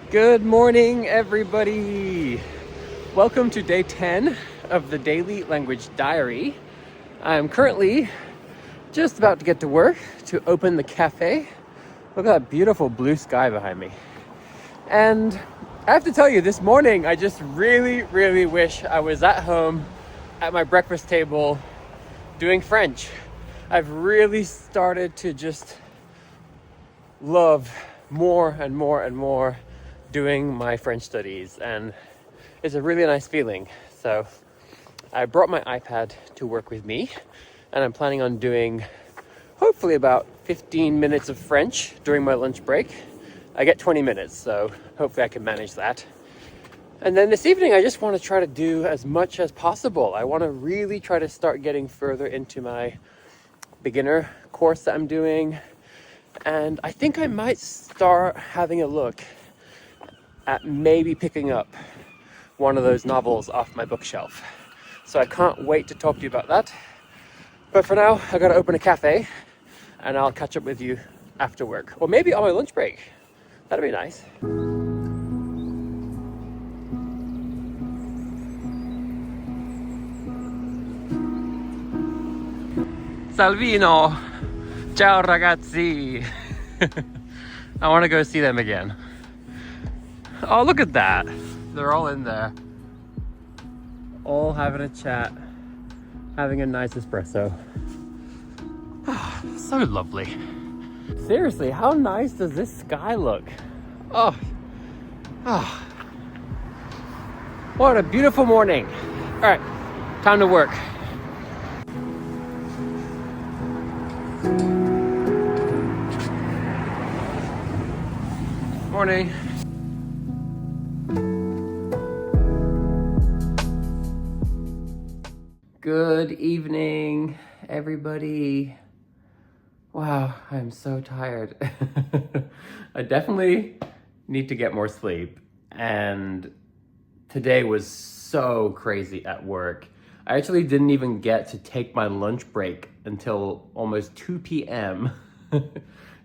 Good morning, everybody. Welcome to day 10 of the Daily Language Diary. I'm currently just about to get to work to open the cafe. Look at that beautiful blue sky behind me. And I have to tell you, this morning, I just really wish I was at home at my breakfast table doing French. I've really started to just love more and more doing my French studies, and it's a really nice feeling. So I brought my iPad to work with me, and I'm planning on doing hopefully about 15 minutes of French during my lunch break. I get 20 minutes, so hopefully I can manage that. And then this evening, I just want to try to do as much as possible. I want to really try to start getting further into my beginner course that I'm doing. And I think I might start having a look at maybe picking up one of those novels off my bookshelf. So I can't wait to talk to you about that. But for now, I gotta open a cafe and I'll catch up with you after work. Or maybe on my lunch break. That'd be nice. Salvino! Ciao ragazzi! I want to go see them again. Oh, look at that. They're all in there. All having a chat, having a nice espresso. So lovely. Seriously, how nice does this sky look? Oh, what a beautiful morning. All right, time to work. Morning. Good evening, everybody. Wow, I'm so tired. I definitely need to get more sleep. And today was so crazy at work. I actually didn't even get to take my lunch break until almost 2 p.m.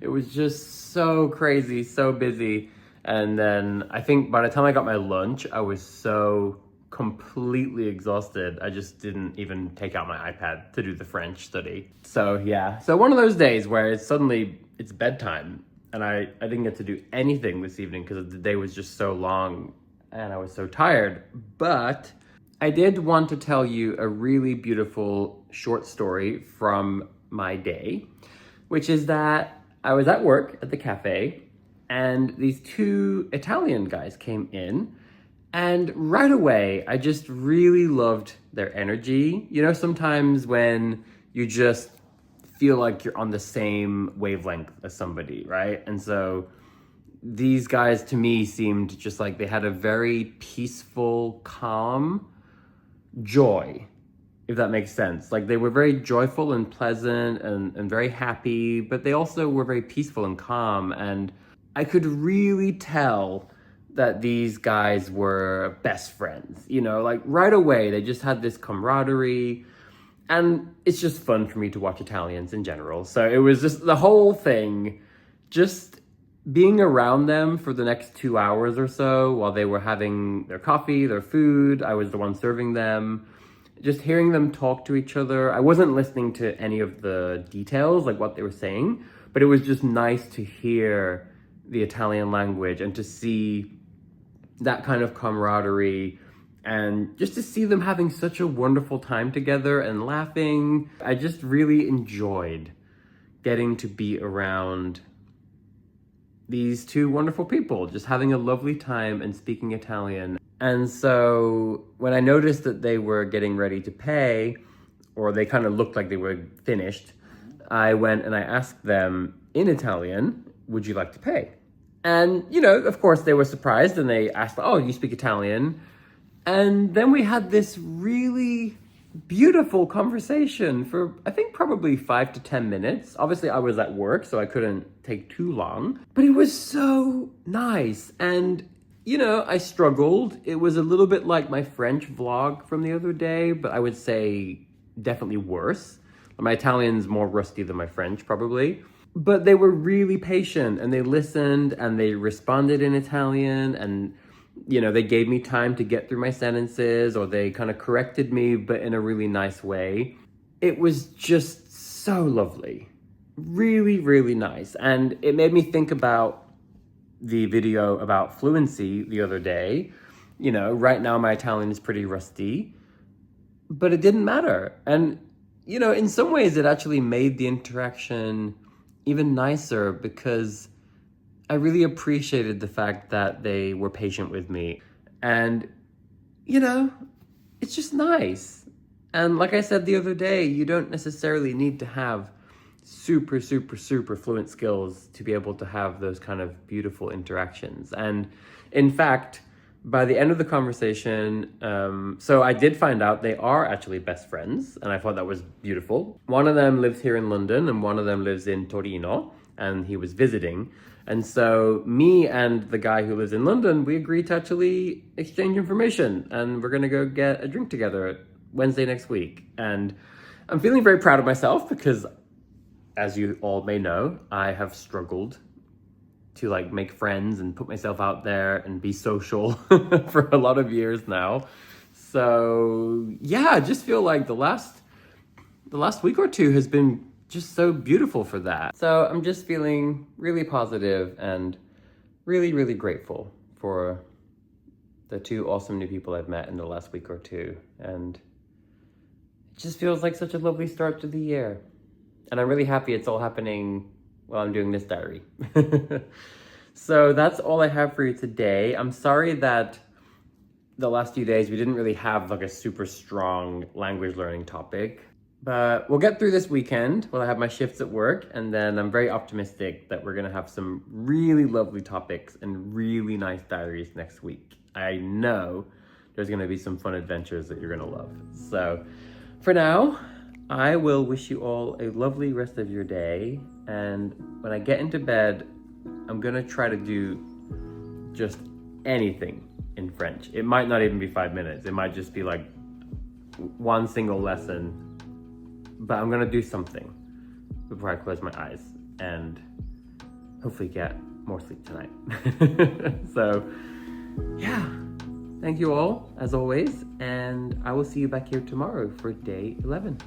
It was just so crazy, so busy. And then I think by the time I got my lunch, I was so completely exhausted. I just didn't even take out my iPad to do the French study. So yeah, so one of those days where it's bedtime and I didn't get to do anything this evening because the day was just so long and I was so tired. But I did want to tell you a really beautiful short story from my day, which is that I was at work at the cafe and these two Italian guys came in. And right away, I just really loved their energy. You know, sometimes when you just feel like you're on the same wavelength as somebody, right? And so these guys to me seemed just like they had a very peaceful, calm joy, if that makes sense. Like they were very joyful and pleasant and very happy, but they also were very peaceful and calm. And I could really tell that these guys were best friends, you know, like right away, they just had this camaraderie, and it's just fun for me to watch Italians in general. So it was just the whole thing, just being around them for the next 2 hours or so while they were having their coffee, their food. I was the one serving them, just hearing them talk to each other. I wasn't listening to any of the details, like what they were saying, but it was just nice to hear the Italian language and to see that kind of camaraderie and just to see them having such a wonderful time together and laughing. I just really enjoyed getting to be around these two wonderful people, just having a lovely time and speaking Italian. And so when I noticed that they were getting ready to pay, or they kind of looked like they were finished, I went and I asked them in Italian, would you like to pay? And, you know, of course they were surprised and they asked, oh, you speak Italian? And then we had this really beautiful conversation for, I think, probably 5 to 10 minutes. Obviously, I was at work, so I couldn't take too long. But it was so nice. And, you know, I struggled. It was a little bit like my French vlog from the other day, but I would say definitely worse. My Italian's more rusty than my French, probably. But they were really patient and they listened and they responded in Italian and, you know, they gave me time to get through my sentences, or they kind of corrected me, but in a really nice way. It was just so lovely. Really, really nice. And it made me think about the video about fluency the other day. You know, right now my Italian is pretty rusty, but it didn't matter. And, you know, in some ways it actually made the interaction even nicer because I really appreciated the fact that they were patient with me. And, you know, it's just nice. And like I said the other day, you don't necessarily need to have super, super, super fluent skills to be able to have those kind of beautiful interactions. And in fact, by the end of the conversation, so I did find out they are actually best friends, and I thought that was beautiful. One of them lives here in London, and one of them lives in Torino, and he was visiting. And so me and the guy who lives in London, we agreed to actually exchange information, and we're gonna go get a drink together Wednesday next week. And I'm feeling very proud of myself because, as you all may know, I have struggled to like make friends and put myself out there and be social for a lot of years now. So yeah, I just feel like the last week or two has been just so beautiful for that. So I'm just feeling really positive and really, really grateful for the two awesome new people I've met in the last week or two. And it just feels like such a lovely start to the year. And I'm really happy it's all happening while I'm doing this diary. So that's all I have for you today. I'm sorry that the last few days we didn't really have like a super strong language learning topic, but we'll get through this weekend while I have my shifts at work, and then I'm very optimistic that we're gonna have some really lovely topics and really nice diaries next week. I know there's gonna be some fun adventures that you're gonna love. So for now, I will wish you all a lovely rest of your day, and when I get into bed, I'm gonna try to do just anything in French. It might not even be 5 minutes. It might just be like one single lesson, but I'm gonna do something before I close my eyes and hopefully get more sleep tonight. So yeah, thank you all as always, and I will see you back here tomorrow for day 11.